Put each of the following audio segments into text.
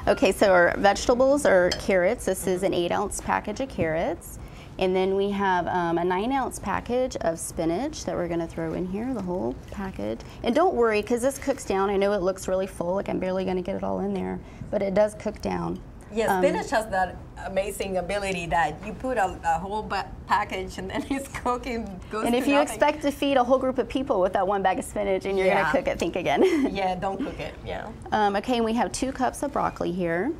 Okay, so our vegetables are carrots. This is an 8-ounce package of carrots. And then we have a 9-ounce package of spinach that we're gonna throw in here, the whole package. And don't worry, because this cooks down. I know it looks really full, like I'm barely gonna get it all in there, but it does cook down. Yeah, spinach has that amazing ability that you put a whole package and then it's cooking. And if you expect to feed a whole group of people with that 1 bag of spinach and you're gonna cook it, think again. Yeah, don't cook it, yeah. Okay, and we have 2 cups of broccoli here.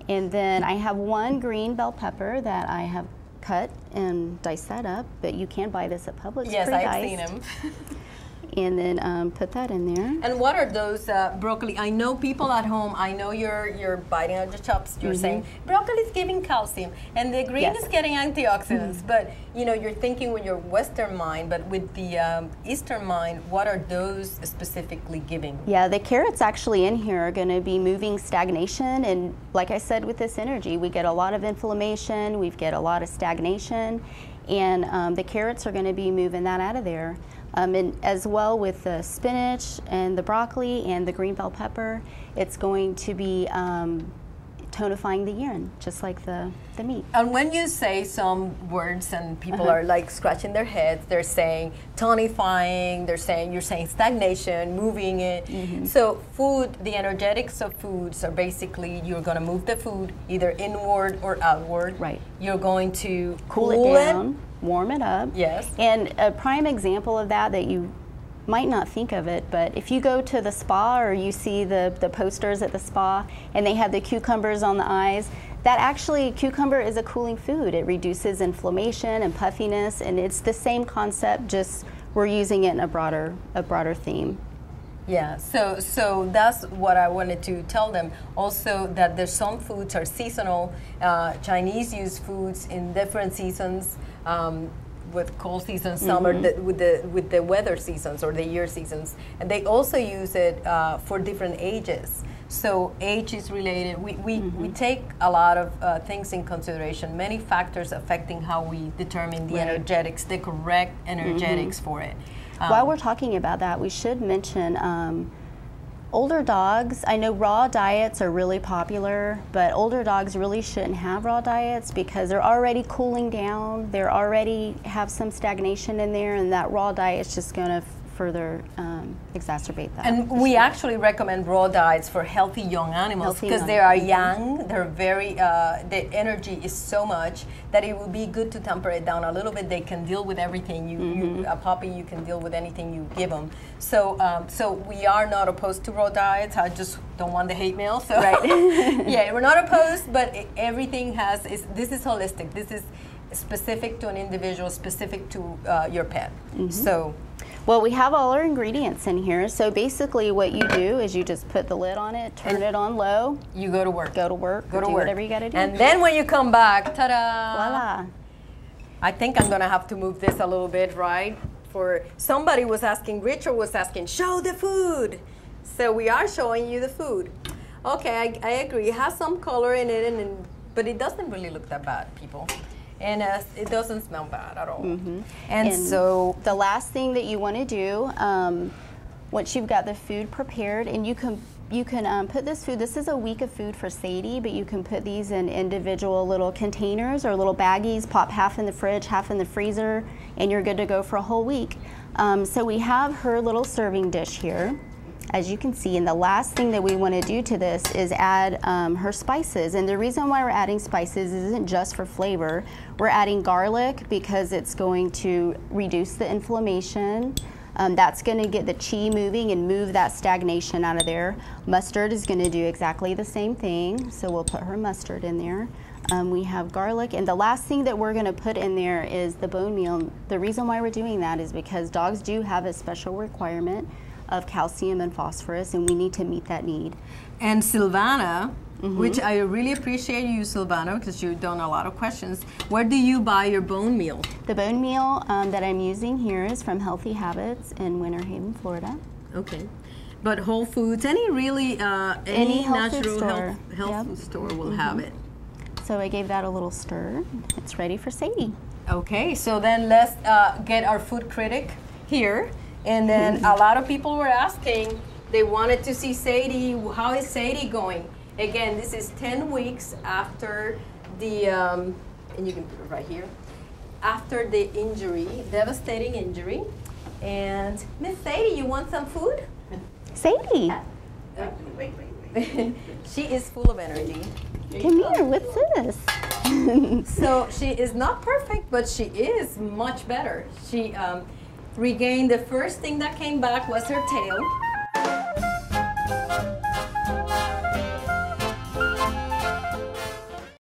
And then I have 1 green bell pepper that I have cut and dice that up, but you can buy this at Publix. Yes, I've seen them. And then put that in there. And what are those broccoli? I know people at home, I know you're biting out your chops, you're saying broccoli is giving calcium and the green is getting antioxidants, but you know, you're thinking with your Western mind, but with the Eastern mind, what are those specifically giving? Yeah, the carrots actually in here are gonna be moving stagnation, and like I said with this energy, we get a lot of inflammation, we get a lot of stagnation, and the carrots are gonna be moving that out of there. And as well with the spinach and the broccoli and the green bell pepper, it's going to be tonifying the urine, just like the meat. And when you say some words and people are like scratching their heads, they're saying tonifying, you're saying stagnation, moving it. So food, the energetics of foods are basically you're going to move the food either inward or outward. Right. You're going to cool it down. Warm it up. Yes. And a prime example of that you might not think of it, but if you go to the spa or you see the posters at the spa and they have the cucumbers on the eyes, that actually, cucumber is a cooling food. It reduces inflammation and puffiness, and it's the same concept, just we're using it in a broader theme. Yeah, so that's what I wanted to tell them. Also, that there's some foods are seasonal. Chinese use foods in different seasons. With cold seasons, summer, with the weather seasons or the year seasons, and they also use it for different ages. So age is related. We take a lot of things in consideration. Many factors affecting how we determine the energetics, the correct energetics for it. While we're talking about that, we should mention older dogs. I know raw diets are really popular, but older dogs really shouldn't have raw diets because they're already cooling down. They already have some stagnation in there, and that raw diet is just going to further exacerbate that. And we actually recommend raw diets for healthy young animals because they are young, they're very, the energy is so much that it would be good to temper it down a little bit. They can deal with everything. A puppy, you can deal with anything you give them. So, so we are not opposed to raw diets. I just don't want the hate mail. So yeah, we're not opposed, but everything this is holistic. This is specific to an individual, specific to your pet. So. Well, we have all our ingredients in here. So basically what you do is you just put the lid on it, turn it on low. You go to work. Go to work. Go to work. Whatever you got to do. And then when you come back, ta-da! Voila. I think I'm going to have to move this a little bit, right? For somebody was asking, Richard was asking, show the food. So we are showing you the food. Okay, I agree. It has some color in it, but it doesn't really look that bad, people. And it doesn't smell bad at all. And so the last thing that you want to do, once you've got the food prepared, and you can put this food, this is a week of food for Sadie, but you can put these in individual little containers or little baggies, pop half in the fridge, half in the freezer, and you're good to go for a whole week. So we have her little serving dish here, as you can see, and the last thing that we want to do to this is add her spices. And the reason why we're adding spices isn't just for flavor. We're adding garlic because it's going to reduce the inflammation. That's going to get the chi moving and move that stagnation out of there. Mustard is going to do exactly the same thing, so we'll put her mustard in there. We have garlic, and the last thing that we're going to put in there is the bone meal. The reason why we're doing that is because dogs do have a special requirement of calcium and phosphorus, and we need to meet that need. And Silvana, which I really appreciate you, Silvana, because you've done a lot of questions. Where do you buy your bone meal? The bone meal that I'm using here is from Healthy Habits in Winter Haven, Florida. Okay. But Whole Foods, any natural health food store will have it. So I gave that a little stir. It's ready for Sadie. Okay, so then let's get our food critic here. And then a lot of people were asking, they wanted to see Sadie, how is Sadie going? Again, this is 10 weeks after the, and you can put it right here, after the injury, devastating injury. And Miss Sadie, you want some food? Sadie, Wait. She is full of energy. come here. What's this? So she is not perfect, but she is much better. She regained, the first thing that came back was her tail.